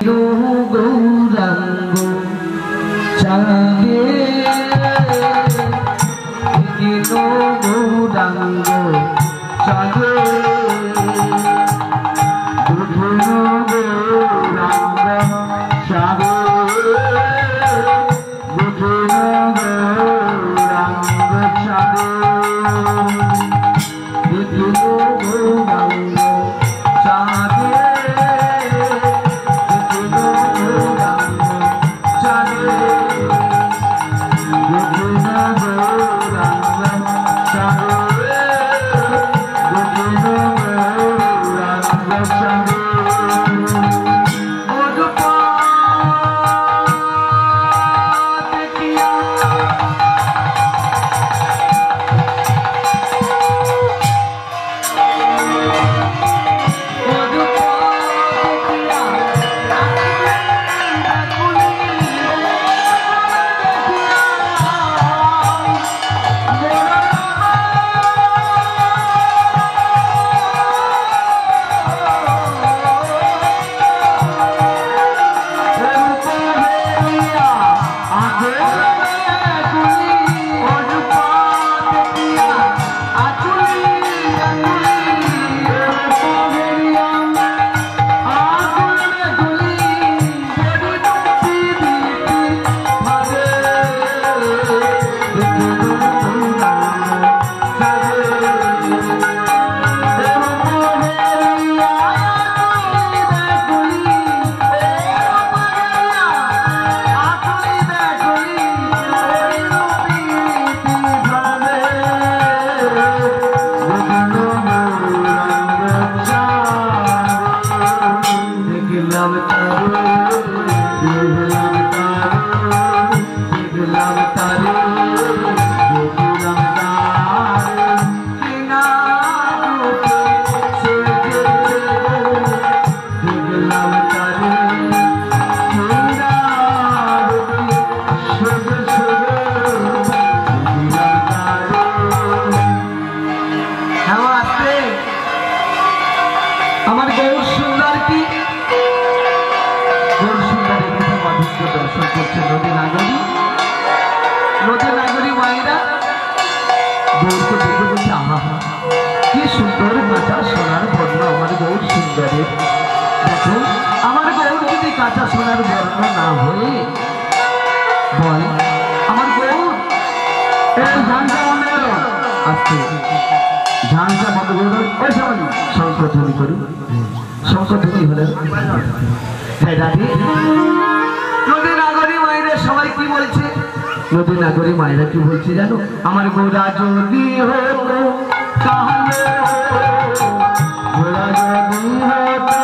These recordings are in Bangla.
গৌরাঙ্গ চাঁদে গৌরাঙ্গ চাঁদে নদী নাগরী মায়েরা কি বলছে জানো? আমার গোরা যদি হতো তাহলে গোরা যদি হতো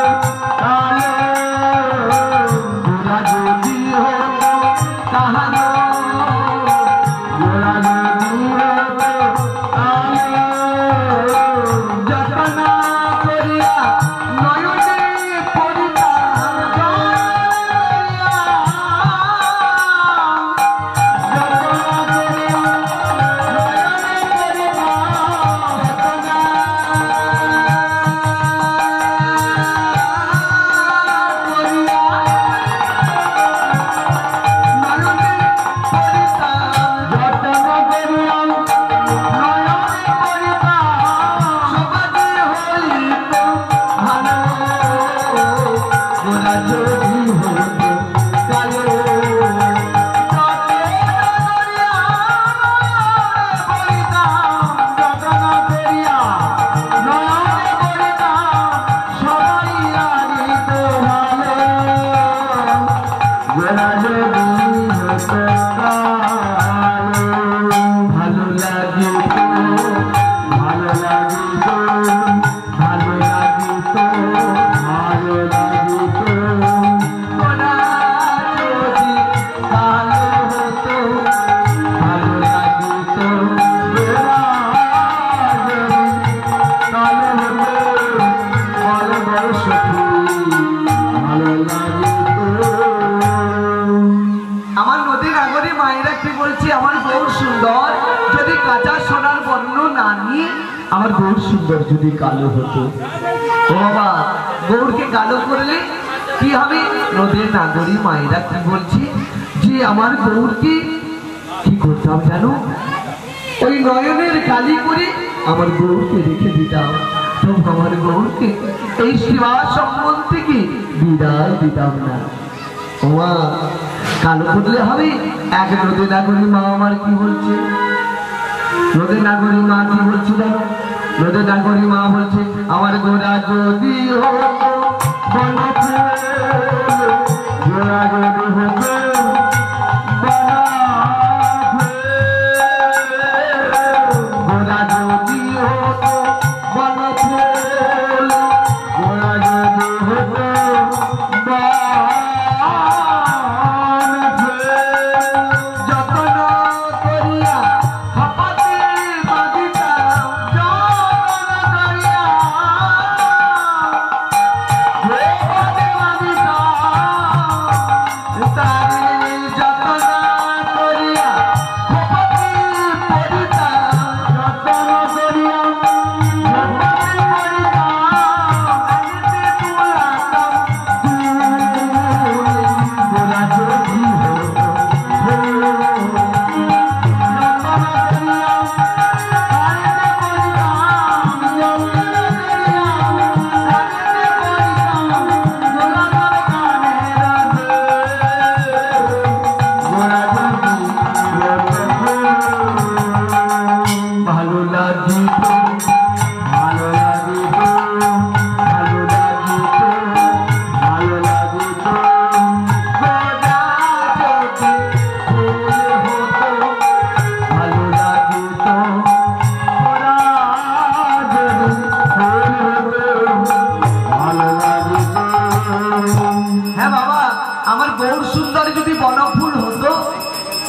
তাহলে গোরা যদি হতো তাহলে গোরা যদি হতো তাহলে যতনা করিয়া নয়নে পরিতাম আমার গৌর সুন্দর যদি কালো হতো। ও বাবা, গৌরকে কালো করলে কি হবে? নদীর নাগরী মায়েরা কি বলছে যে আমার গৌরকে কি করতে হবে জানো? ওই নয়নের কালি করে আমার গৌরকে রেখে দিতাম, তো আমার গৌরকে এই সেবা সম্বন্ধ থেকে বিদায় দিতাম না। ওমা কালো করলে হবে? এক নদী নাগরী মা আমার কি বলছে? নদী নাগরী মা কি বলছে জানো? নদী নাগরী মা বলছে আমার গোরা যদি হতো বনফুল, গোরা যদি হতো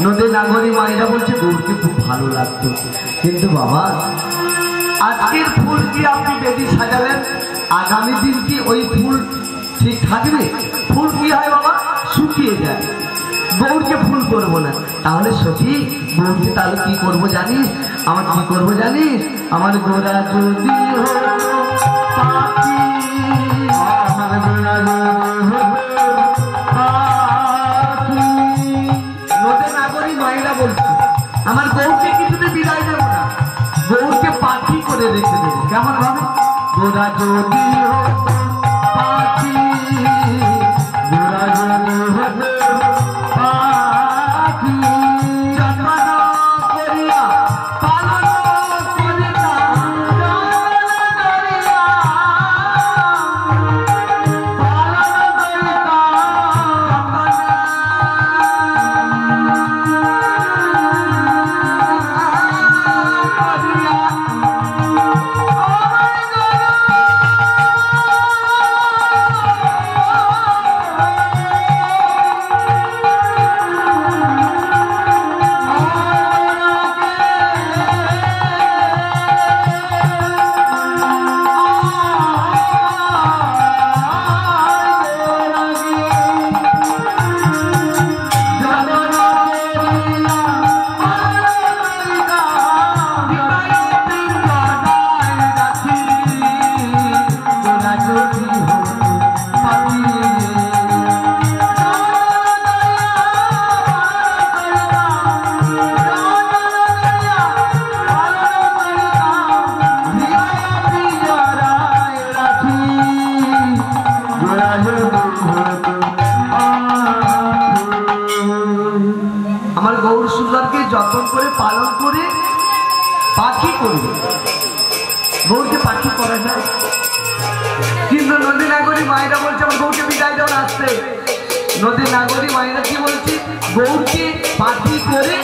নদী নাগরী মায়েরা বলছে গৌরকে খুব ভালো লাগতো, কিন্তু বাবা আজকের ফুল কি আপনি বেদি সাজালেন, আগামী দিন কি ওই ফুল ঠিক থাকবে? ফুল কি হয় বাবা? শুকিয়ে যায়। গৌরকে ফুল করবো না, তাহলে সত্যি গৌরকে তাহলে কি করবো জানিস? আমার কি করবো জানিস? আমার গোরা যদি আমার গৌরকে কিছুতে বিদায় দেব না, গৌরকে পাখি করে রেখে দেবো। কেমন ভাবে? গোরা যদি পাখি, গোরা যদি পাখি জন্মনা করিয়া পালন করিতাম, আমার গৌর সুন্দরকে যতন করে পালন করে পাখি করবে। গৌরকে পাখি করা যায়, কিন্তু নদী নাগরী মায়েরা বলছে আমার গৌরকে বিদায় দেওয়ার আসতে। নদী নাগরী মায়েরা কি বলছে? গৌরকে পাখি করে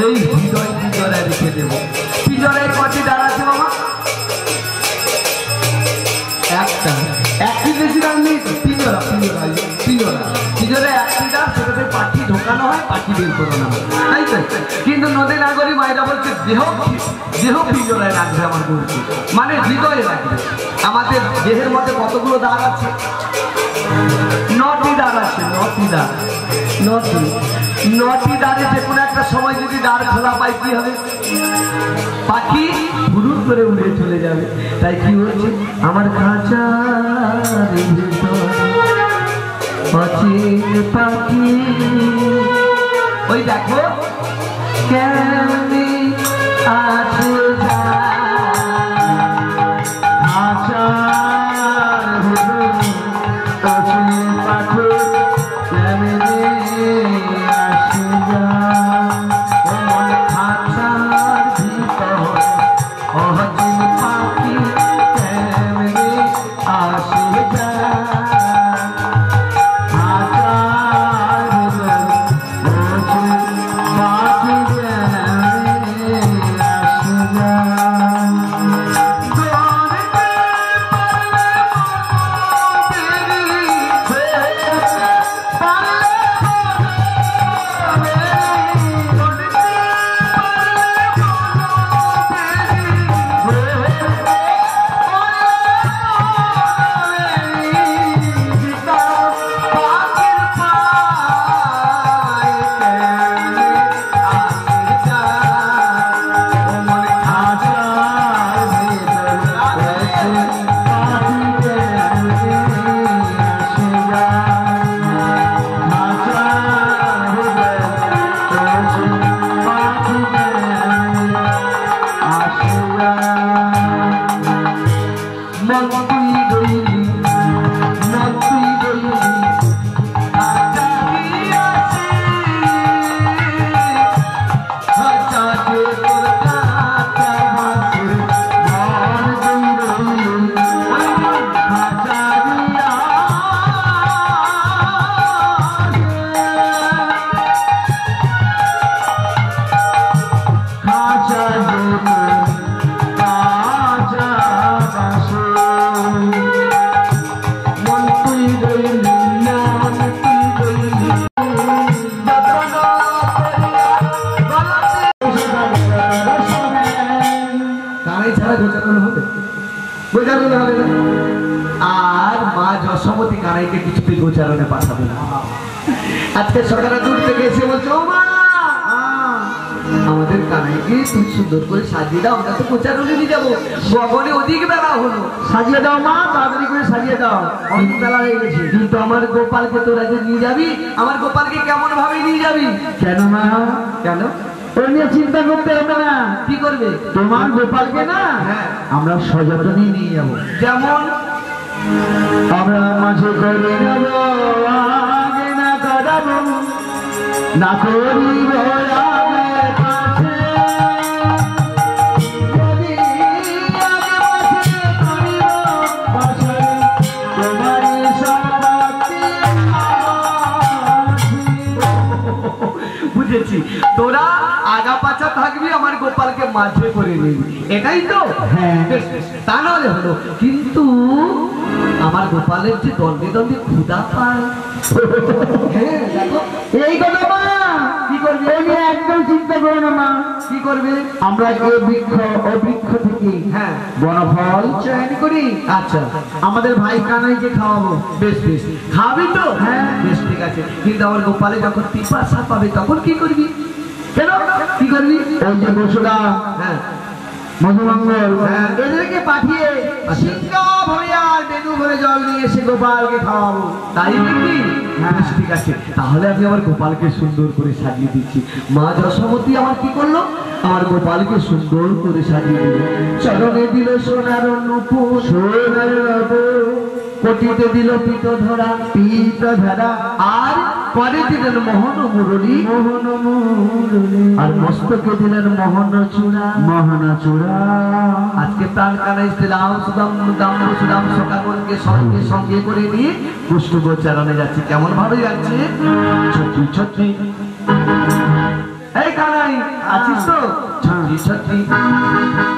এই হৃদয় পিঞ্জরায় রেখে দেবো। পিঞ্জরায় কটি ডাল আছে বাবা? একটা, একটি বেশি ডাল নেই। পিঞ্জরা পিঞ্জরা পিঞ্জরা পিঞ্জরায় একটি ডাল, সেটাতে পাখি ঢোকানো হয়, পাখি বের করানো হয়, তাই তো? কিন্তু নদী নাগরী মায়েরা বলছে দেহ দেহ পিঞ্জরায় রাখবে আমার গৌরকে, মানে হৃদয়ে রাখবে। আমাদের দেহের মধ্যে কতগুলো দাগ আছে? 9টি দাগ আছে, 9টি দাগ, 9টি দাগে যে কোনো একটা সময় যদি দাঁড় খোলা পায় কি হবে? পাখি হুড়ুর করে উড়ে চলে যাবে। তাই কি হচ্ছে? আমার খাঁচার অচিন পাখি ওই দেখো কেমনি আছে আর মা যশোমতী কানাইকে কিছুতে গোচারণে পাঠাবে না। আজকে সকালে দূর থেকে এসে বলছো মা আমাদের কানাইকে তুমি সুন্দর করে সাজিয়ে দাও, আমরা তো গোচারণে নিয়ে যাবো, গগনে অধিক বেলা হলো, সাজিয়ে দাও মা, তাড়াতাড়ি করে সাজিয়ে দাও, অনেক বেলা হয়ে গেছে। কিন্তু আমার গোপালকে তোরা যে নিয়ে যাবি, আমার গোপালকে কেমন ভাবে নিয়ে যাবি? কেন মা কেন? ওর নিয়ে চিন্তা করতে হবে না। কি করবে? তোমার গোপালকে না আমরা সযত্নে নিয়ে যাবো। যেমন আমরা মাঝে করে নেব, আগে না কাটাবো, না করিব বুঝেছি, তোরা আগা পাছা থাকবি, আমার গোপালকে মাঝে করে নিবি, এটাই তো? হ্যাঁ তা নাহলে হলো। কিন্তু আমার গোপালের যে দণ্ডে দণ্ডে ক্ষুধা পায়, হ্যাঁ দেখো এই কথা মা কি করবে? একদম চিন্তা করো না মা। কি করবে? আমরা এই বৃক্ষ ও বৃক্ষ থেকে হ্যাঁ বনফল চয়ন করি। আচ্ছা আমাদের ভাই কানাইকে খাওয়াবো। বেশ বেশ খাবি তো? হ্যাঁ বেশ ঠিক আছে। কিন্তু আমার গোপালে যখন পিপাসা পাবে তখন কি করবি? কেন কি করবি? ওই যে বসুদা হ্যাঁ মধুমঙ্গল এদেরকে পাঠিয়ে সিংহা ভরে আর বেনু ভরে জল নিয়ে এসে গোপালকে খাওয়াবো, তাই নাকি? হ্যাঁ ঠিক আছে, তাহলে আমি আমার গোপালকে সুন্দর করে সাজিয়ে দিচ্ছি। মা যশোমতী আমার কি করলো? আমার গোপালকে সুন্দর করে সাজিয়ে দিল। চরণে দিল সোনার নূপুর, সোনার নূপুর, কোটিতে দিল পিত ধরা, পিত ধরা, আর পরে দিলেন মোহন মুরলী, মোহন মুরলী, আর মস্তকে দিলেন মোহন চূড়া, মোহন চূড়া। আজকে প্রাণ কানাই রাম সুদাম দাম সুদাম সকাগণকে সঙ্গে সঙ্গে করে নিয়ে পুষ্প গোচারণে যাচ্ছি। কেমন ভাবে যাচ্ছে? ছত্রি ছত্রি এই কানাই আছিস তো? ছত্রি ছত্রি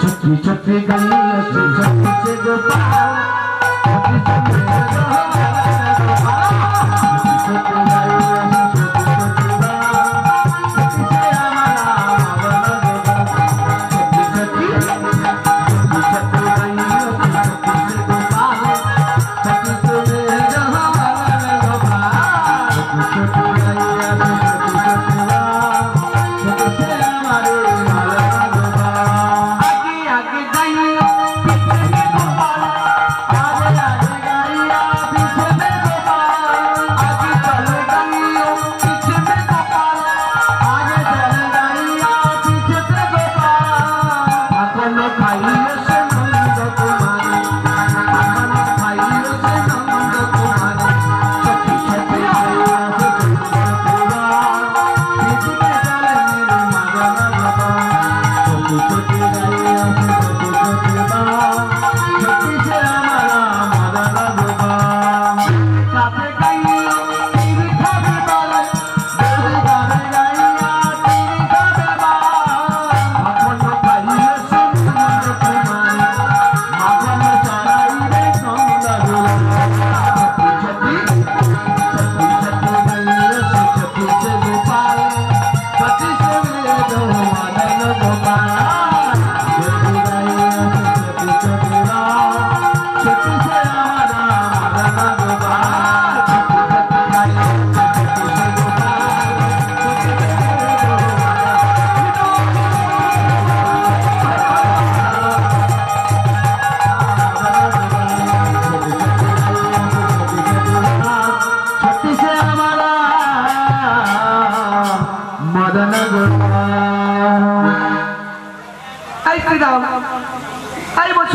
ছত্রি ছত্রি গালি আসছে, ছত্রি গোপাল আগে আগে যাই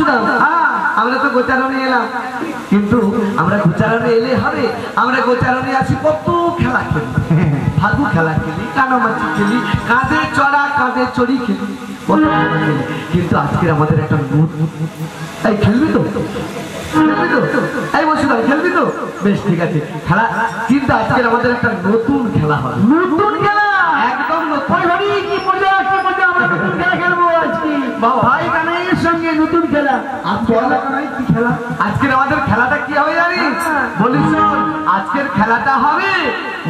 বসুদাম, আমরা তো গোচারণে এলাম, কিন্তু আমরা গোচারণে এলে হবে? আমরা গোচারণে আসি কত খেলা খেলি, ফাগু খেলা খেলি, কানামাছি খেলি, কাঁধে চড়া কাঁধে চড়ি খেলি, কত খেলা খেলি। কিন্তু আজকের আমাদের একটা এই খেলবি তো, খেলবি তো, এই বসুদাম খেলবি তো? বেশ ঠিক আছে খেলা, কিন্তু আজকের আমাদের একটা নতুন খেলা হবে। নতুন খেলা? একদম নতুন। কি মজা, কি মজা, আমরা নতুন খেলা খেলবো আজকে। ভাই কানাইয়ের সঙ্গে নতুন খেলা। কি খেলা? আজকের আমাদের খেলাটা কি হবে জানিস? বলিস আজকের খেলাটা হবে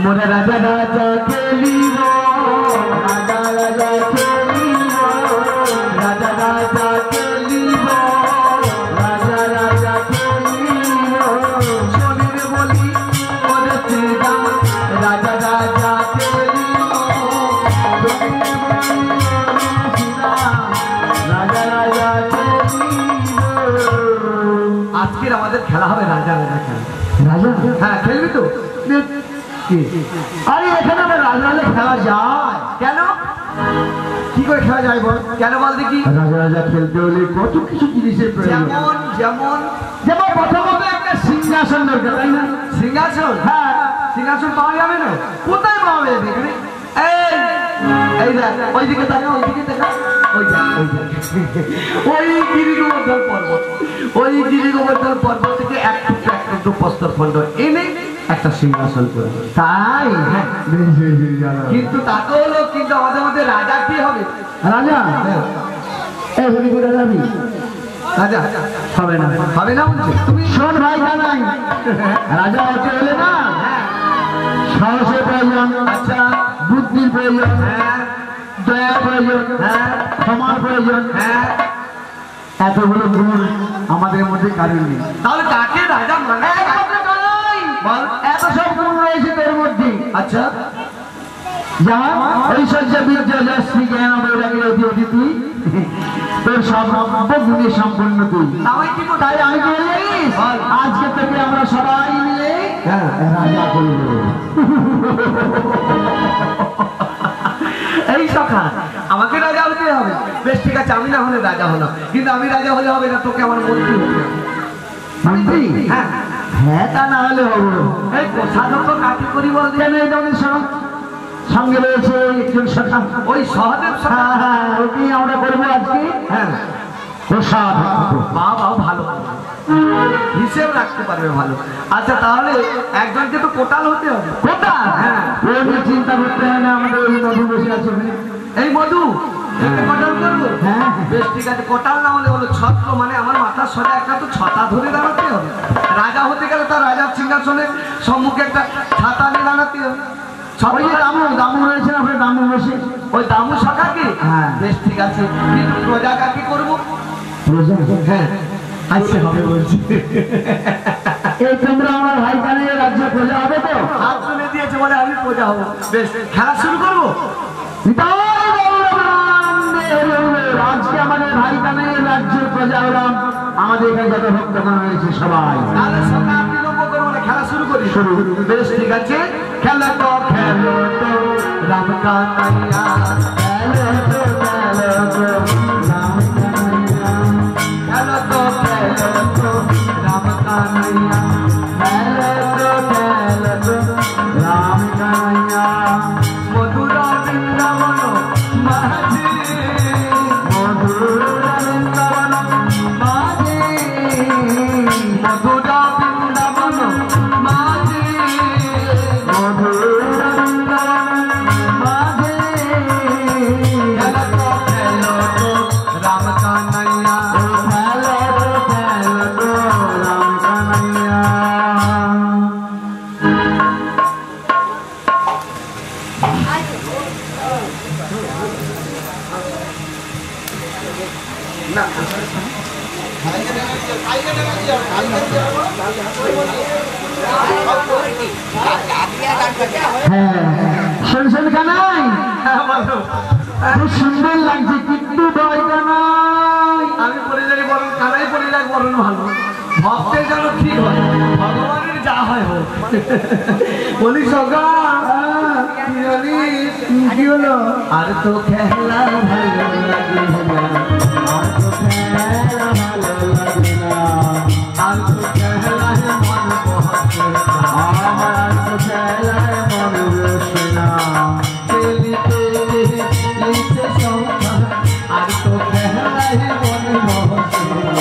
মোরে রাজা রাজা খেলিব, রাজা রাজা খেলিব, রাজা রাজা খেলিব, রাজা রাজা খেলিব, শনির বলি ওরে শ্রীরাম, রাজা রাজা খেলিব, রাজা রাজা খেলিব। আজকের আমাদের খেলা হবে রাজা রাজা খেলা। রাজা? হ্যাঁ খেলবি তো? আরে এখানে আমরা রাজা রাজা খেলা যায় কেন? কি করে খেলা যায় বল? কেন বল দেখি। রাজা রাজা খেলতে হলে কত কিছু জিনিসের প্রয়োজন। যেমন যেমন যেমন প্রথমত একটা সিংহাসন দরকার, তাই না? সিংহাসন? হ্যাঁ। সিংহাসন পাওয়া যাবে না? কোথায় পাওয়া যাবে এখানে? এই এই দেখ, ওইদিকে দেখা, ওইদিকে দেখা, ওই দেখ, ওই দেখ, ওই গিরি গোবর্ধন পর্বত, ওই গিরি গোবর্ধন পর্বত থেকে এক টুকরো প্রস্তর খণ্ড এনে একটা সিংহাসন করে। তাই? হ্যাঁ। কিন্তু তা তো হলো, কিন্তু আমাদের মধ্যে রাজা কি হবে? রাজা? এই হরিপুরা যাবি? রাজা হবে না, হবে না বলছে? তুমি শোন ভাই জানাই, রাজা হতে হলে না সাহসের প্রয়োজন, আচ্ছা, বুদ্ধির প্রয়োজন, হ্যাঁ দয়ার প্রয়োজন, হ্যাঁ ক্ষমার প্রয়োজন। হ্যাঁ, এতগুলো গুণ আমাদের মধ্যে কারণ নেই। তাহলে কাকে রাজা মানে? বল। এত সব গুণ রয়েছে তোর মধ্যে। আচ্ছা, যেমন ঐশ্বর্য বীর্য যশ্রী জ্ঞান বৈরাগী অতি অতি তুই, তোর সব গুণে সম্পন্ন তুই। তাই আমি কি জানিস, আজকে থেকে আমরা সবাই মিলে রাজা করব। এই সখা আমাকে রাজা হতে হবে? বেশ ঠিক আছে, আমি না হলে রাজা হলাম, কিন্তু আমি রাজা হলে হবে না, তোকে আমার মন্ত্রী হতে হবে। মন্ত্রী? হ্যাঁ হ্যাঁ, তা না হলে হবো। এই প্রসাধক কাকে করি বল? কেন এই ধরনের সঙ্গে রয়েছে একজন সখা, ওই সহদেব সখা। হ্যাঁ হ্যাঁ, ওকে আমরা করবো আজকে হ্যাঁ, প্রসাদ। বাবা ভালো, হিসেব রাখতে পারবে ভালো। আচ্ছা তাহলে একজনকে তো কোটাল হতে হবে। কোটাল? হ্যাঁ, ও নিয়ে চিন্তা করতে হয় না, আমাদের ওই মধু বসে আছে ওখানে। এই মধু কোটাল করবো? হ্যাঁ বেশ ঠিক আছে, কোটাল না হলে হলো ছত্র, মানে আমার মাথার সঙ্গে একটা তো ছতা ধরে দাঁড়াতে হবে। রাজা হতে গেলে তার রাজার সিংহাসনের সম্মুখে একটা ছাতা নিয়ে দাঁড়াতে হবে। ওই যে দামু দামু রয়েছে না, ওখানে দামু বসে। ওই দামু সখাকে? হ্যাঁ। বেশ ঠিক আছে, কিন্তু প্রজা কাকে করবো? হ্যাঁ আচ্ছা হবে বলছি। এই তোমরা আমার ভাই কানের রাজ্য প্রজা হবে তো? হাত তুলে দিয়েছে বলে আমি প্রজা হবো। বেশ, খেলা শুরু করবো। আজকে আমাদের ভাই কানের রাজ্যের প্রজা হলাম, আমাদের এখানে যত ভক্তগণ রয়েছে সবাই। তাহলে সঙ্গে আপনি লম্ব করবো না, খেলা শুরু করি। বেশ ঠিক আছে, খেলো তো রাম কানাইয়া, খেলো তো রাম কানাইয়া, খেলো তো রাম কানাইয়া, খেলো তো রাম কানাইয়া, মধুর বৃন্দাবন মাঝে, মধুর বৃন্দাবন মাঝে, মধুর বৃন্দাবন মাঝে, মধুর বৃন্দাবন মাঝে, খেলো তো রাম কানাইয়া, খেলো তো রাম কানাইয়া। শুনছেন কানাই? খুব সুন্দর লাগছে, কিন্তু ভয় কানাই। আমি পড়ে যাই বরং কানাই পড়ে যাক বরং ভালো, ভক্তের যেন ঠিক হয়, ভগবানের যা হয় হোক। বলি সগা কি জানিস কি হলো? আর তো খেলা ভালো লাগে না, আর তো খেলা ভালো লাগে না, আর তো খেলায় মন বসে না, আমার আর তো খেলায় মন বসে না। খেলিতে খেলিতে সংসার, আর তো খেলায় মন বসে না।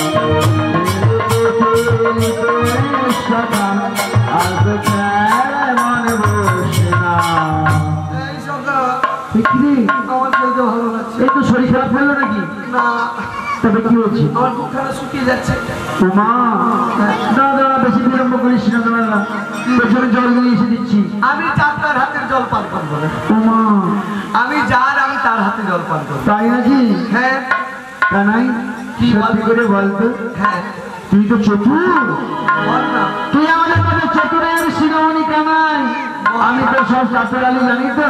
সদা আর তো খেলায় মন বসে না। এই সখা, বিক্রি আমার খেলতে ভালো লাগছে এই তো শরীর খারাপ হলো নাকি? না, তবে কি হচ্ছে? আমার বুকখানা শুকিয়ে যাচ্ছে। মা দাদা বেশি বিলম্ব করিস না, দাদা পেছনে জল নিয়ে এসে দিচ্ছি। আমি যার তার হাতের জল পান করবো না, মা আমি তার হাতে জল পান করবো। তাই নাকি? হ্যাঁ কানাই কি সত্যি বলবো? করে বলতো, হ্যাঁ তুই তো চতুর, বল না। তুই আমাদের কাছে চতুরের শিরোমণি কানাই, আমি তো সব চাতুর আলী জানি তো।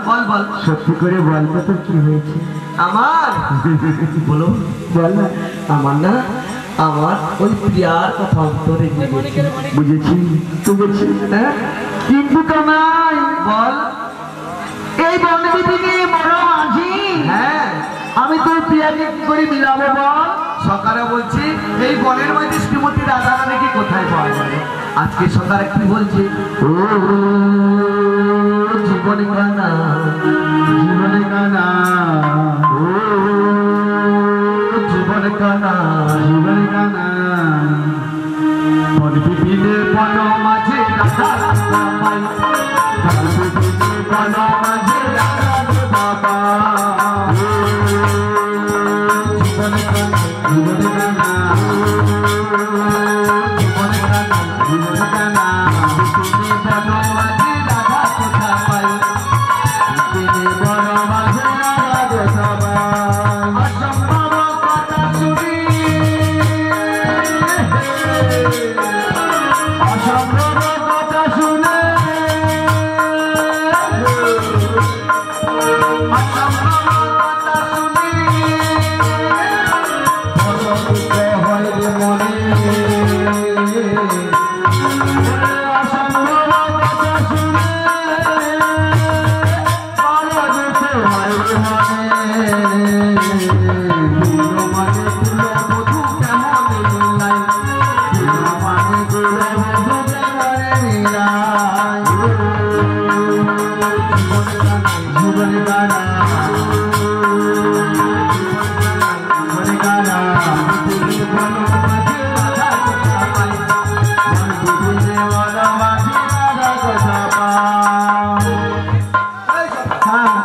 বল বল, সত্যি করে বলতো তোর কি হয়েছে? আমার বলো, বল না। আমার না, আমার ওই প্রিয়ার কথা অন্তরে জেগেছে। বুঝেছি বুঝেছি, হ্যাঁ কিন্তু কানাই বল। এই বনবিধিকে বড় মাঝি, হ্যাঁ আমি তোর প্রিয়াকে কি করে মিলাবো বল? সকালে বলছি এই বনের মধ্যে শ্রীমতী রাধা রানীকে কোথায় পাওয়া যাবে? আজকে সকালে কি বলছে? ও জীবনে গানা, জীবনে গানা, ও জীবনে গানা, জীবনে গানা, বন বিপিনে বন মাঝে রাধা রাধা পাই, বন বিপিনে বন মাঝে রাধা রাধা পাই। জীবনে গানা, জীবনে গানা, জীবনে গানা, জীবনে গানা, বিপিনে বন মাঝে রাধা কোথা পাই, তিনি বড় মাঝে রাধা সবাই। অসম্ভব কথা শুনি, অসম্ভব কথা শুনে, অসম্ভব কথা শুনি, বড় দুঃখ হয় রে মনে। অসম্ভব কথা শুনে, বড় দুঃখ হয় রে মনে। পুরো মানে তুলো মধু কেমন মিলাই, পুরো মানে তুলো মধু কেমন মিলাই। জীবনে গানা, জীবনে গানা, জীবনে গানা, বিপিনে বন মাঝে রাধা কোথা পাই। হ্যাঁ,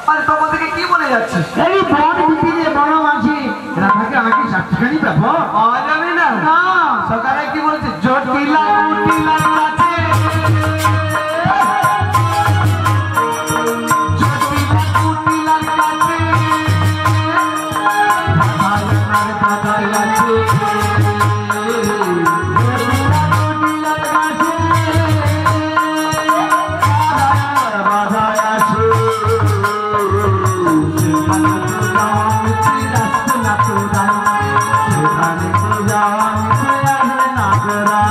আরে তোমাদেরকে কি বলে যাচ্ছিস? এই বন বিপিনে বড় মাঝি রাধাকে আমাকে সাক্ষীখানি পাবো? পাওয়া যাবে না। না, সকালে কি বলেছে? জটিলা কুটিলা কাছে, জটিলা কুটিলা কাছে, ভাইয়ার বাধাই আছে, জটিলা কুটিলা কাছে, ভাইয়ার বাধাই আছে। সেখানে তো যাওয়া মিছে রাস্তা না তো যায়, সেখানে তো যাওয়া মিছে আসে না করা।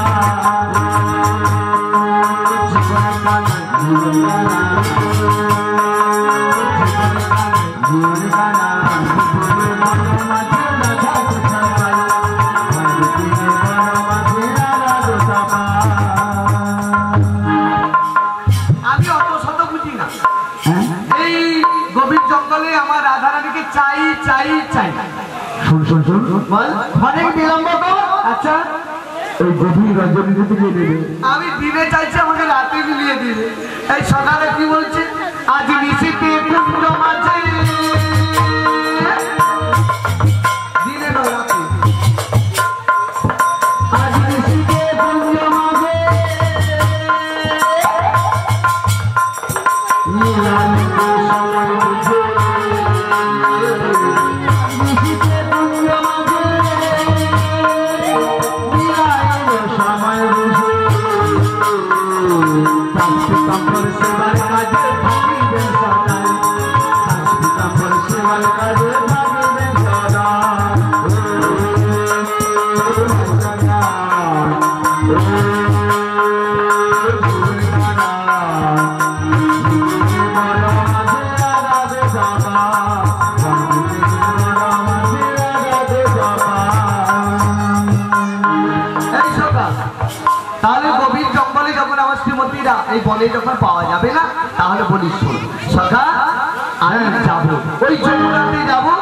জীবনে গানা, জীবনে গানা, জীবনে গানা, জীবনে বন মাঝে রাধা কোথা পাই, বিপিনে বন মাঝে রাধা কোথা পাই। আমি অত শত বুঝি না, হ্যাঁ, এই গভীর জঙ্গলে আমার রাধা রানীকে চাই চাই চাই। শোন শোন শোন, বল। অনেক বিলম্ব কর। আচ্ছা, ওই গভীর রজনীতে থেকে দেবে। আমি দিনে চাইছি, আমাকে রাতে মিলিয়ে দিবে। এই সকালে কি বলছে? আজ নিশিতে কুণ্ড মাঝে, দিনে নয় রাতে, আজ নিশিতে কুঞ্জ মাঝে, নীলালিঙ্গ সময় বুঝে, নিশিতে কুঞ্জ মাঝে, নীলালিঙ্গ সময় বুঝে, সংস্কৃতম্বর সেবার কাজে থাকিবেন সদাই, সংস্কৃতম্বর সেবার কাজে থাকিবেন সদাই। বনে যখন পাওয়া যাবে না তাহলে বলিস শোন সখা আমি যাবো ওই যমুনাতে যাবো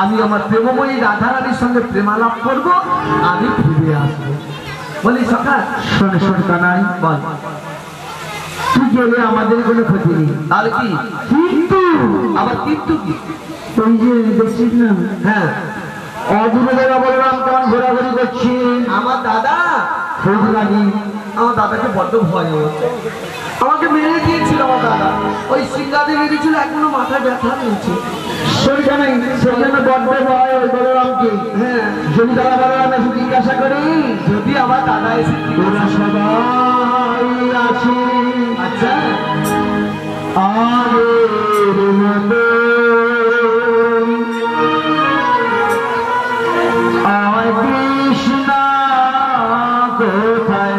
আমি আমার প্রেমময়ী রাধারানীর সঙ্গে প্রেমালাপ করব আমি ফিরে আসবো বলি সখা শোন শোন কানাই বল তুই গেলে আমাদের কোনো ক্ষতি নেই তাহলে কি কিন্তু আবার কিন্তু কি তুই যে দেখছিস না হ্যাঁ অদূরে জায়গা বললাম কেমন ঘোরাঘুরি করছি আমার দাদা খোঁজ লাগি আমার দাদাকে বড্ড ভয় হচ্ছে আমাকে মেরে দিয়েছিল আমার দাদা ওই সিঙ্গাতে মেরেছিল এখনো মাথায় ব্যথা রয়েছে শোন কানাই সেই জন্য বড্ড ভয় ওই বলরামকে হ্যাঁ যদি তারা বলরাম এসে জিজ্ঞাসা করি যদি আমার দাদা এসে ওরা সবাই আছে আচ্ছা আগের মতো আর কৃষ্ণা কোথায়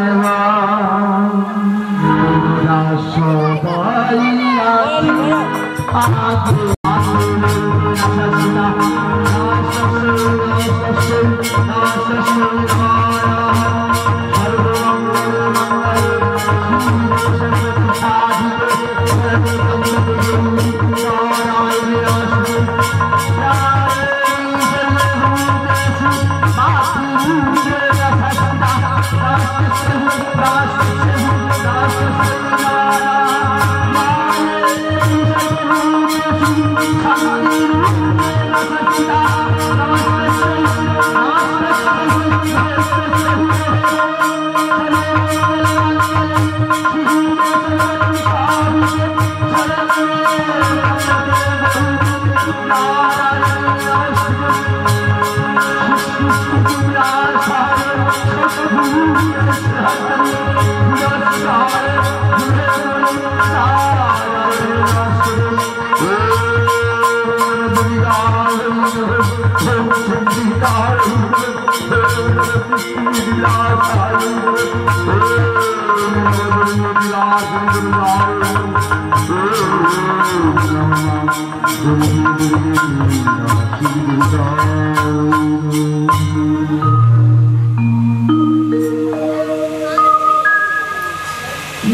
ওরা সবাই আছে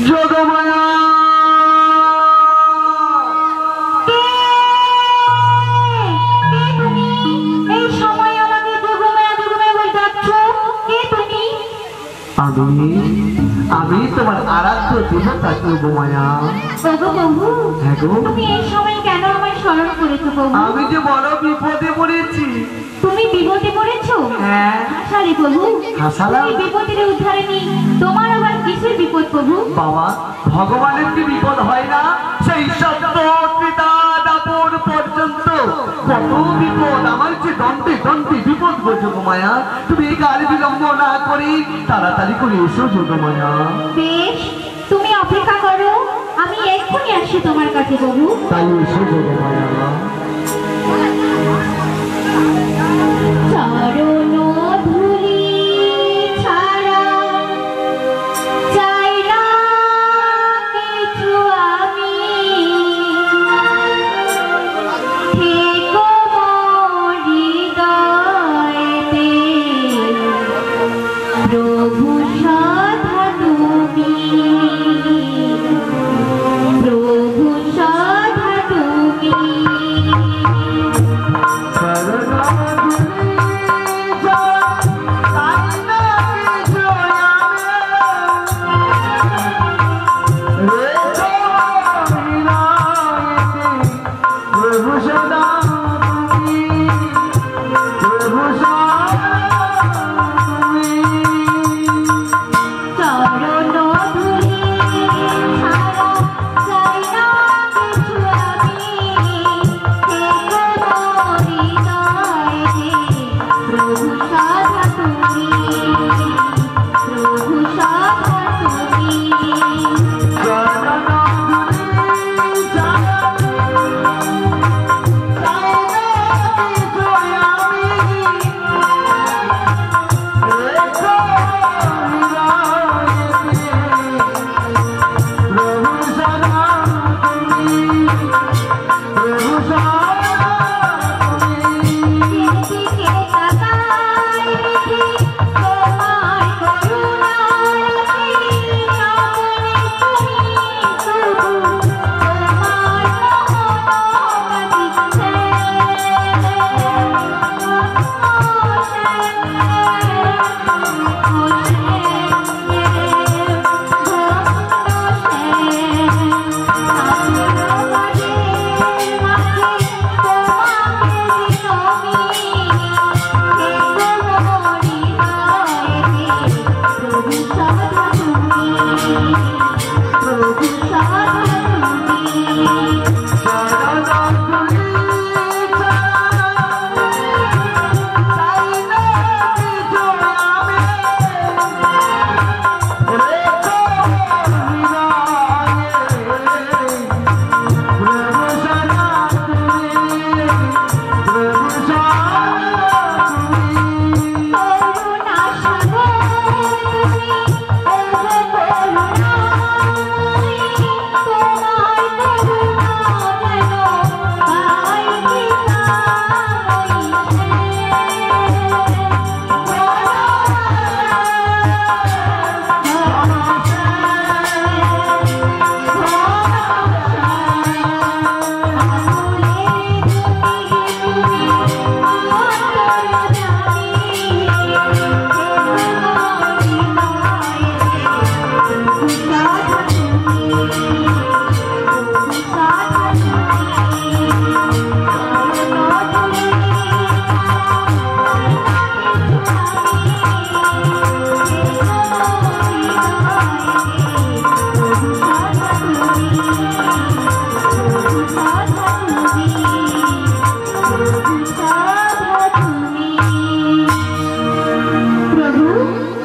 যোগমায়া আমি তোমার আরাধ্য দেবতা যোগমায়া হ্যাঁ গো তুমি এই সময় কেন আমায় স্মরণ করেছো প্রভু? আমি যে বড় বিপদে পড়েছি তুমি বিপদে পড়েছো? হ্যাঁ হাসালে প্রভু, হাসালাম। তুমি বিপদের উদ্ধারে নেই, তোমার আবার কিসের বিপদ প্রভু? বাবা ভগবানের কি বিপদ হয় না সেই সত্য পিতা দাপর পর্যন্ত কত বিপদ আমার যে দন্তে দন্তে বিপদ গো যোগমায়া তুমি এই কাল বিলম্ব না করে তাড়াতাড়ি করে এসো যোগমায়া বেশ, তুমি অপেক্ষা করো, আমি এক্ষুনি আসছি তোমার কাছে প্রভু। তাই এসো যোগমায়া চরণ ধূলি ছাড়া চাই না কিছু আমি, থেকো মোর হৃদয়েতে প্রভু সদা তুমি, প্রভু সদা তুমি।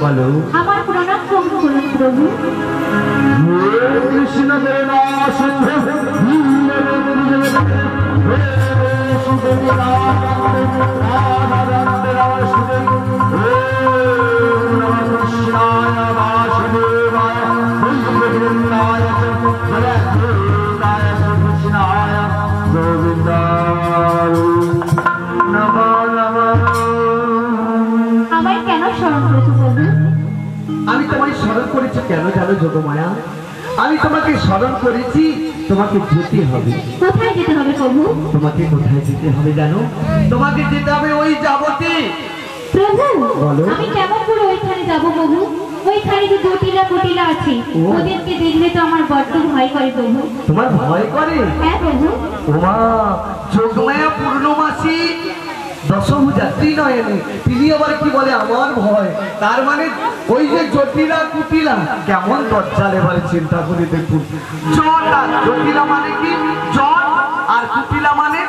বলো আমার প্রণাম গ্রহণ করুন প্রভু। কৃষ্ণ আমায় কেন স্মরণ করেছো প্রভু? আমি তোমায় স্মরণ করেছি কেন জানো যোগমায়া? আমি তোমাকে স্মরণ করেছি, তোমাকে যেতে হবে। কোথায় যেতে হবে প্রভু? তোমাকে কোথায় যেতে হবে জানো? তোমাকে যেতে হবে ওই যাবতে। প্রভু বলো। আমি কেমন করে ওইখানে যাবো প্রভু? ওইখানে যে জটিলা কুটিলা আছে, ও। ওদেরকে দেখলে তো আমার বড্ড ভয় করে প্রভু। তোমার ভয় করে? হ্যাঁ প্রভু। ওমা, যোগমায়া পূর্ণমাসী দশভুজাত্রী নয়নে, তিনি আবার কি বলে আমার ভয়? তার মানে ওই যে জটিলা কুটিলা কেমন দজ্জাল, এবারে চিন্তা করে দেখুন। জট আর জটিলা মানে কি? জট আর কুটিলা মানে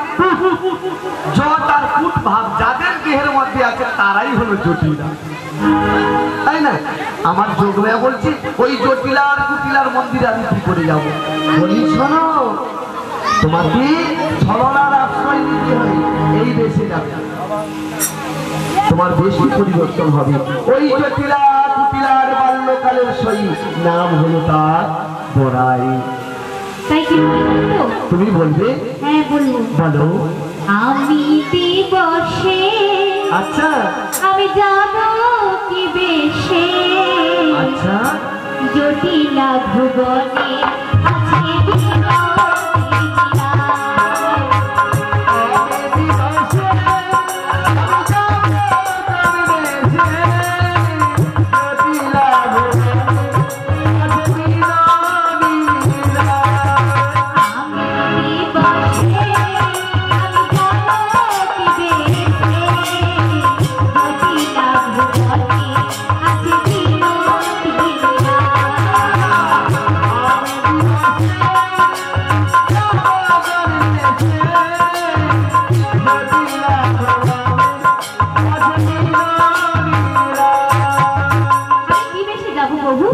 জট আর কুট ভাব যাদের দেহের মধ্যে আছে তারাই হলো জটিলা, তাই না? আমার যোগমায়া বলছি ওই জটিলা আর কুটিলার মন্দিরে আমি কি করে যাবো? বলি শোনো, তোমাকে ছলনার আশ্রয় নিতে হবে, এই দেশে যাবে, তোমার বেশি পরিবর্তন হবে। ওই জটিলা কুটিলার বাল্যকালের সই নাম হলো তার বড়াই। তাই কি বলবেন তো? তুমি বলবে? হ্যাঁ বলবো। বলো। আমি দিবসে আচ্ছা আমি যাব কি বেশে, আচ্ছা জটিলা ভুবনে আছে বিনোদিনী।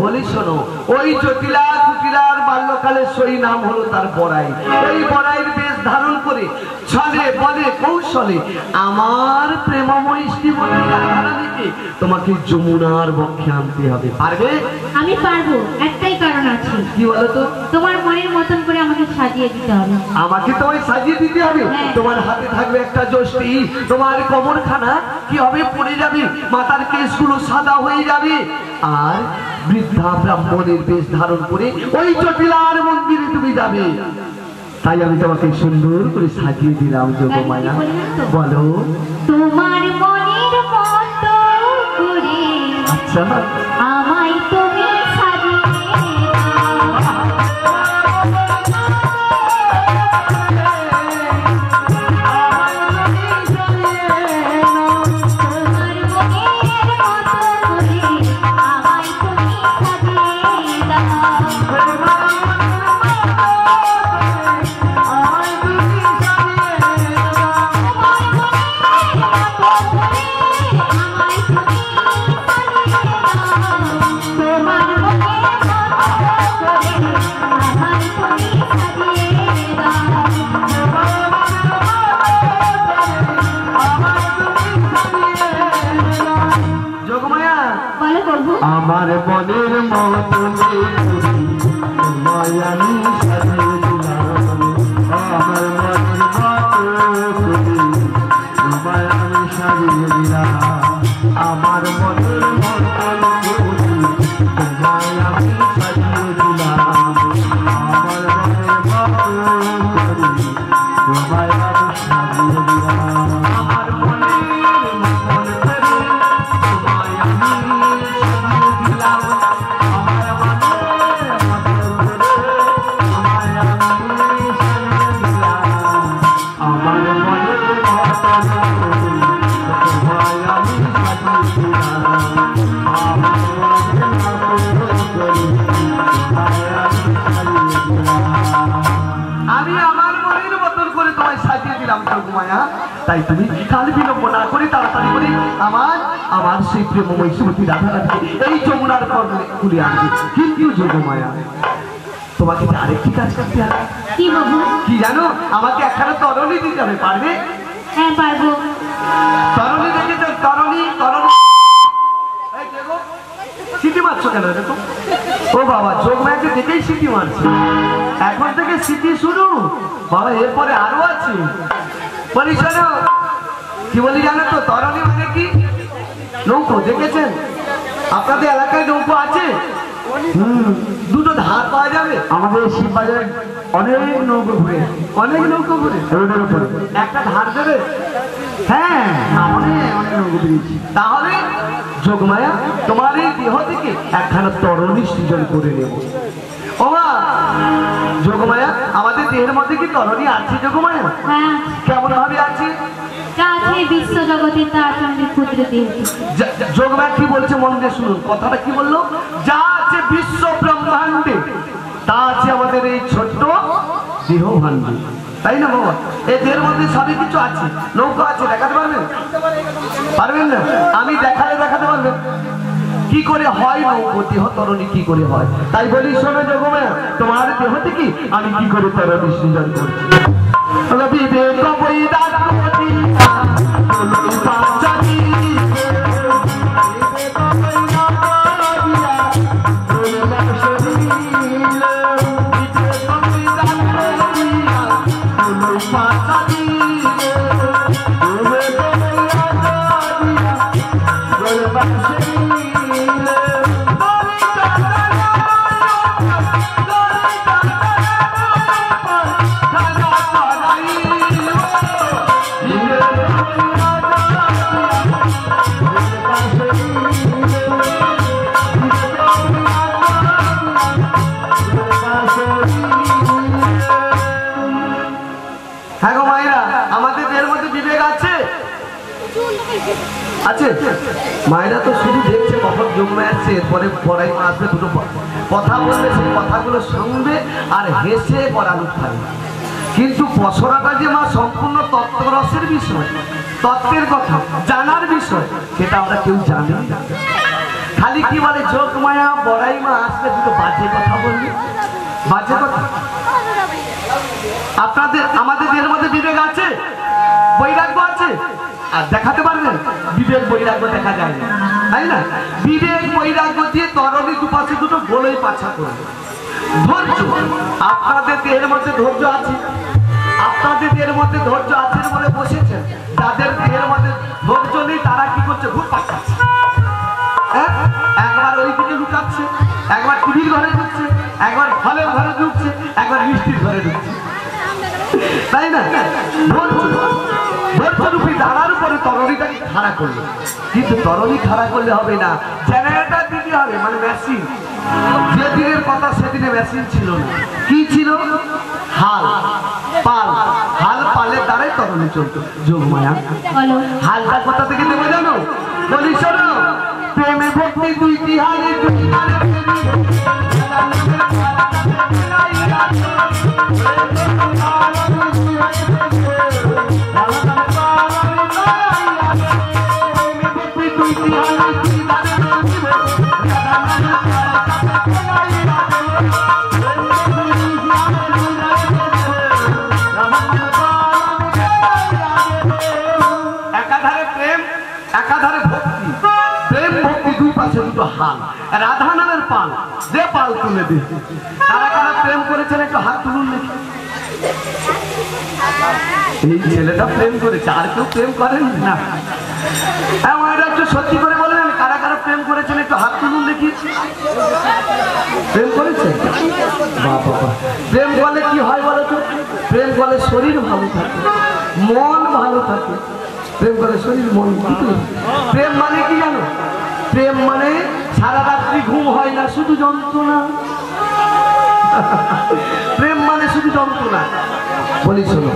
বলি শোনো, ওই জটিলা কুটিলার বাল্যকালের সই নাম হলো তার বড়াই। ওই বড়াইয়ের বেশ ধারণ করে ছলে বলে কৌশলে আমার প্রেমময় শ্রীমতী রাধারানীকে তোমাকে যমুনার বক্ষে আনতে হবে। পারবে? আমি পারবো, একটাই কারণ আছে। কি বলতো? তোমার মনের মতন করে আমাকে সাজিয়ে দিতে হবে। আমাকে তোমায় সাজিয়ে দিতে হবে? হ্যাঁ। তোমার হাতে থাকবে একটা যষ্টি, তোমার কোমরখানা কি হবে পড়ে যাবে, মাথার কেশগুলো সাদা হয়ে যাবে, আর বৃদ্ধা ব্রাহ্মণের বেশ ধারণ করে ওই জটিলার মন্দিরে তুমি যাবে। তাই আমি তোমাকে সুন্দর করে সাজিয়ে দিলাম যোগমায়া। বলো। তোমার মনের মতো করে আচ্ছা আমায় তুমি সাজিয়ে তো তাই তুমি কাল বিলম্ব না করে তাড়াতাড়ি করে আমার সেই প্রেমময় শ্রীমতী রাধারানীকে এই যমুনার কুলে আনবে। কিন্তু যোগমায়া, তোমাকে আরেকটি কাজ করতে হবে। কি বাবু? কি জানো, আমাকে একখানা তরণী দিতে হবে, পারবে? হ্যাঁ পারবো। তরণী দেখেছ? তরণী তরণী সিটি মারছো কেন? দেখো ও বাবা, যোগমায়াকে দেখেই সিটি মারছে। এখন থেকে সিটি শুরু বাবা, এরপরে আরো আছে। বলি শোনো, কি বলি জানো তো? তরণী মানে কি? নৌকো। দেখেছেন আপনাদের এলাকায় নৌকো আছে? দুটো ধার পাওয়া যাবে। আমাদের শিববাজারে অনেক নৌকো ঘুরে, অনেক নৌকো ঘুরে রোডের উপরে। একটা ধার দেবে? হ্যাঁ, অনেক অনেক নৌকো পেয়েছি। তাহলে যোগমায়া, তোমার এই দেহ থেকে একখানা তরণী সৃজন করে নেব। ও মা যোগমায়া, আমাদের দেহের মধ্যে কি তরণী আছে যোগমায়া? হ্যাঁ কেমন ভাবে আছে? যা আছে বিশ্ব জগতে তা আছে আমাদের ক্ষুদ্র দেহ। যোগমায়া কি বলছে মন দিয়ে শুনুন, কথাটা কি বললো? যা আছে বিশ্ব ব্রহ্মাণ্ডে তা আছে আমাদের এই ছোট্ট দেহ ভাণ্ডে, তাই না বাবা? এই দেহের মধ্যে সবই কিছু আছে। নৌকো আছে, দেখাতে পারবেন? পারবেন না? আমি দেখাতে পারবেন কি করে হয় নৌকো, দেহ তরণী কি করে হয়? তাই বলি শোনো যোগমায়া, তোমার দেহ থেকে আমি কি করে তরণী সৃজন করছি। হ্যাঁ গো মায়েরা, আমাদের দেহের মধ্যে বিবেক আছে? আছে? মায়েরা তো শুধু দেখছে কখন যোগমায়া আসছে, এরপরে পড়াই আসবে, দুটো কথা বলবে, সেই কথাগুলো শুনবে আর হেসে করালু খাবে। কিন্তু পসরাটা যে মা সম্পূর্ণ তত্ত্বরসের বিষয়, তত্ত্বের কথা জানার বিষয়, সেটা আমরা কেউ জানি না। খালি কি বলে যোগমায়া বড়াই মা আসলে দুটো বাজে কথা বলবে, বাজে কথা। আপনাদের আমাদের দেহের মধ্যে বিবেক আছে, বৈরাগ্য আছে, আর দেখাতে পারবেন? বিবেক বৈরাগ্য দেখা যায় না, তাই না? বিবেক বৈরাগ্য দিয়ে তরণী দুপাশে দুটো গোলই পাছা করবে। ধৈর্য, আপনাদের দেহের মধ্যে ধৈর্য আছে, আপনাদের দেহের মধ্যে ধৈর্য আছে বলে বসেছেন। যাদের দেহের মধ্যে ধৈর্য নেই তারা কি করছে? ঘুর পাকাচ্ছে, একবার ওই দিকে লুকাচ্ছে, একবার টিভির ঘরে ঢুকছে, একবার ফলের ঘরে ঢুকছে, একবার মিষ্টির ঘরে ঢুকছে, তাই না? ধৈর্যরূপী দাঁড়ার উপরে তরণীটাকে খাড়া করলো। কিন্তু তরণী খাড়া করলে হবে না, জেনারেটর দিতে হবে, মানে মেশিন। যে দিনের কথা সেদিনে মেশিন ছিল না, কি ছিল? হাল পাল। হাল পালের দ্বারাই তরণী চলতো। যোগমায়া, হালটা কোথা থেকে দেবো জানো? বলি শোনো, প্রেমে ভক্তি দুইটি হালে, দুই হালে একাধারে প্রেম, একাধারে ভক্তি। প্রেম ভক্তি দুই পাশে দুটো হাল। রাধা নামের পাল, যে পাল তুলে দে। কারা কারা প্রেম করেছেন একটু হাত তুলুন দেখি। এই ছেলেটা প্রেম করেছে, আর কেউ প্রেম করেন না? এটা একটু সত্যি করে বলেন, কারা কারা প্রেম করেছেন একটু হাত তুলুন দেখি। প্রেম করেছে? বাবা, প্রেম করলে কি হয় বলো তো? প্রেম করলে শরীর ভালো থাকে, মন ভালো থাকে। প্রেম করে শরীর মন ভালো। প্রেম মানে কি জানো? প্রেম মানে সারা রাত্রি ঘুম হয় না, শুধু যন্ত্রণা। প্রেম মানে শুধু যন্ত্রণা। বলি শোনো,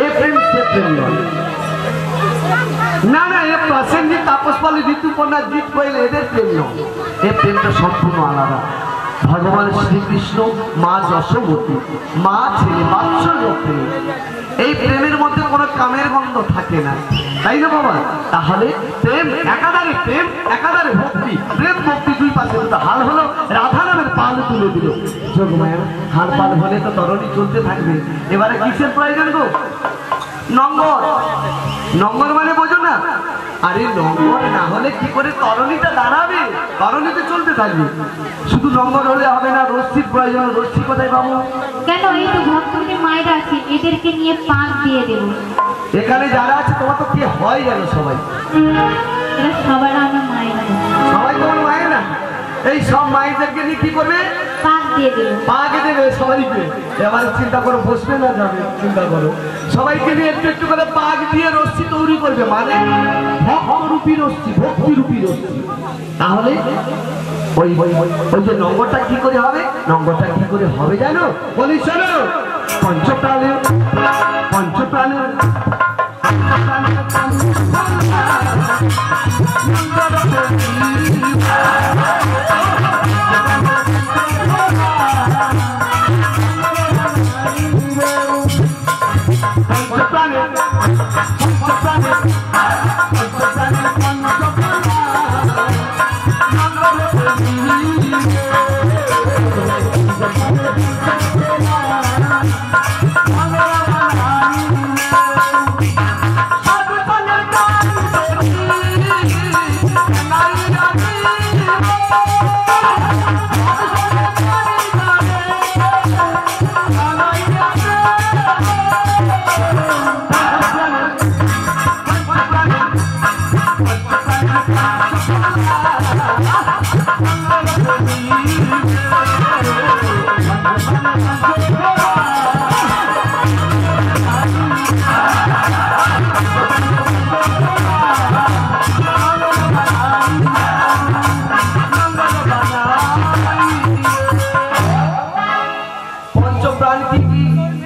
এ প্রেম সে প্রেম নয়। না না, এ প্রসেনজিৎ, তাপস পাল, ঋতুপর্ণা, জিৎ কোয়েল, এদের প্রেম নয়। এ প্রেমটা সম্পূর্ণ আলাদা। ভগবান শ্রীকৃষ্ণ, মা যশোমতী, মা ছেলে বাৎসল্য প্রেম। এই প্রেমের মধ্যে কোনো কামের গন্ধ থাকে না, তাই না বাবা? তাহলে প্রেম একাধারে ভক্তি, প্রেম ভক্তি দুই পাশে দুটো হাল হলো, রাধা নামের পাল তুলে দিল। যোগমায়া হাল পাল হলে তো তরণী চলতে থাকবে। এবারে কিসের প্রয়োজন গো? নম্বর। নম্বর মানে বোঝো না? আরে নম্বর না হলে কি করে তরণীটা দাঁড়াবে? তরণীতে চলতে থাকবে। শুধু নম্বর হলে হবে না, রশ্মির প্রয়োজন। রশ্মি কোথায় পাবো? কেন, এই তো ভক্তদের মায়েরা আছে, এদেরকে নিয়ে পাক দিয়ে দেবো। এখানে যারা আছে তোমার তো কে হয় জানো? সবাই, এরা সবার আমার মায়েরা। সবাই তোমার মায়ের না? এই সব মায়েদেরকে নিয়ে কি করবে? পাক দিয়ে দেবো। পাকে দেবে সবাইকে। এবার চিন্তা করো, বসবে না যাবে? চিন্তা করো, সবাইকে নিয়ে একটু একটু করে পাক দিয়ে রশ্মি তৈরি করবে, মানে ভক্তরূপী রশ্মি, ভক্তিরূপী রশ্মি। তাহলে ওই যে নম্বরটা কি করে হবে? নম্বরটা কি করে হবে জানো? বলি শোনো, পঞ্চপ্রাণে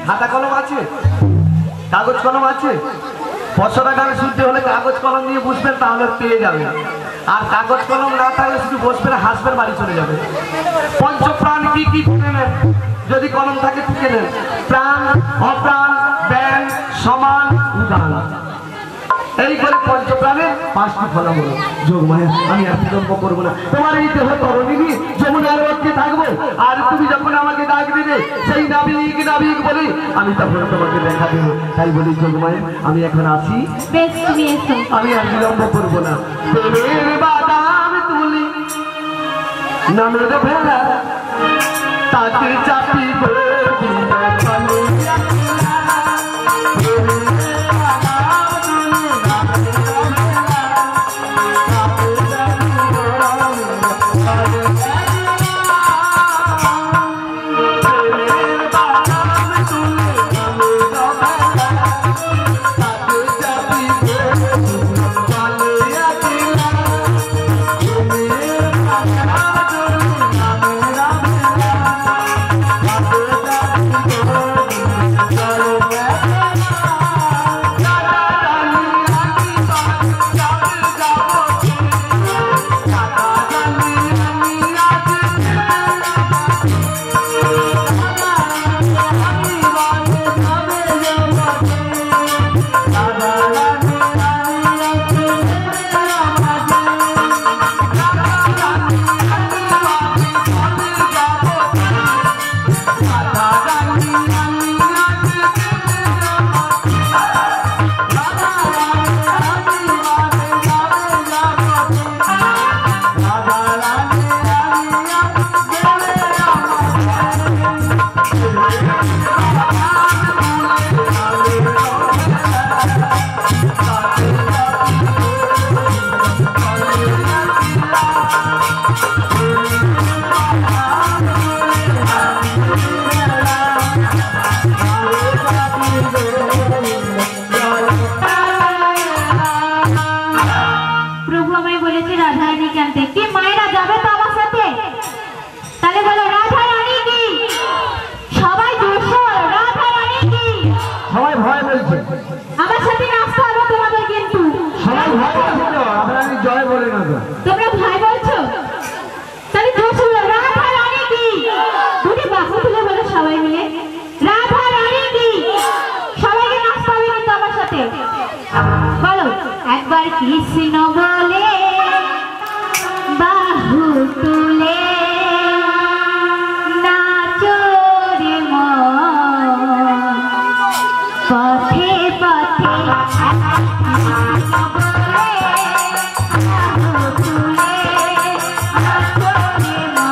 খাতা কলম আছে, কাগজ কলম আছে। 500 টাকা শুনতে হলে কাগজ কলম নিয়ে বসবেন, তাহলে পেয়ে যাবেন। আর কাগজ কলম না থাকলে শুধু বসবেন, হাসবেন, বাড়ি চলে যাবে। পঞ্চপ্রাণ কি কি শুনে নেন, যদি কলম থাকে টুকে নেন। প্রাণ, অপ্রাণ, জ্ঞান, সমান, উদান, এই করে পঞ্চপ্রাণের 5টি ফলম হলো। যোগমায়া আমি আর বিলম্ব করবো না, তোমার এই দেহ তরণী নিয়ে যমুনার মধ্যে থাকবো। আর তুমি যখন আমাকে ডাক দিবে, সেই নাবিক বলে আমি তখন তোমাকে দেখা দেবো। তাই বলি যোগমায়া আমি এখন আসি। বেশ, তুমি এসো। আমি আর বিলম্ব করবো না। প্রেমের বাদাম তুলি নামের ভেলা, তাকে চাপি করে সবাই মিলে রাধা রানী কি, সবাইকে কৃষ্ণ বলে বাহু তুলে নাচরে মন পথে পথে কৃষ্ণ বলে বাহু তুলে নাচরে মন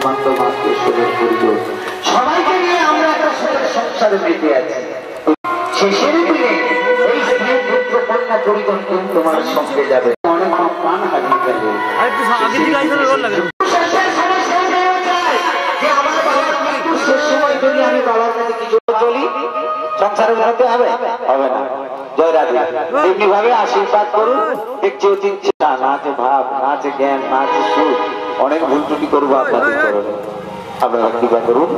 পথে পথে সবাইকে নিয়ে আমরা একটা সংসারে বেঁচে আছি। শেষের দিনে এই স্ত্রী পুত্র কন্যা পরিবর্তন তোমার সঙ্গে যাবে, অনেক প্রাণ হারিয়ে ফেলবে। শেষ সময় যদি আমি বাবার কাছে কিছু চলি, সংসারে উন্নতি হবে হবে না। জয় রাধে। এমনি ভাবে আশীর্বাদ করুন। দেখছি অতি চিন্তা, না আছে ভাব, না আছে জ্ঞান, না আছে সুখ, অনেক ভুল ত্রুটি করবো আপনাদের করবে। আপনারা কৃপা করুন।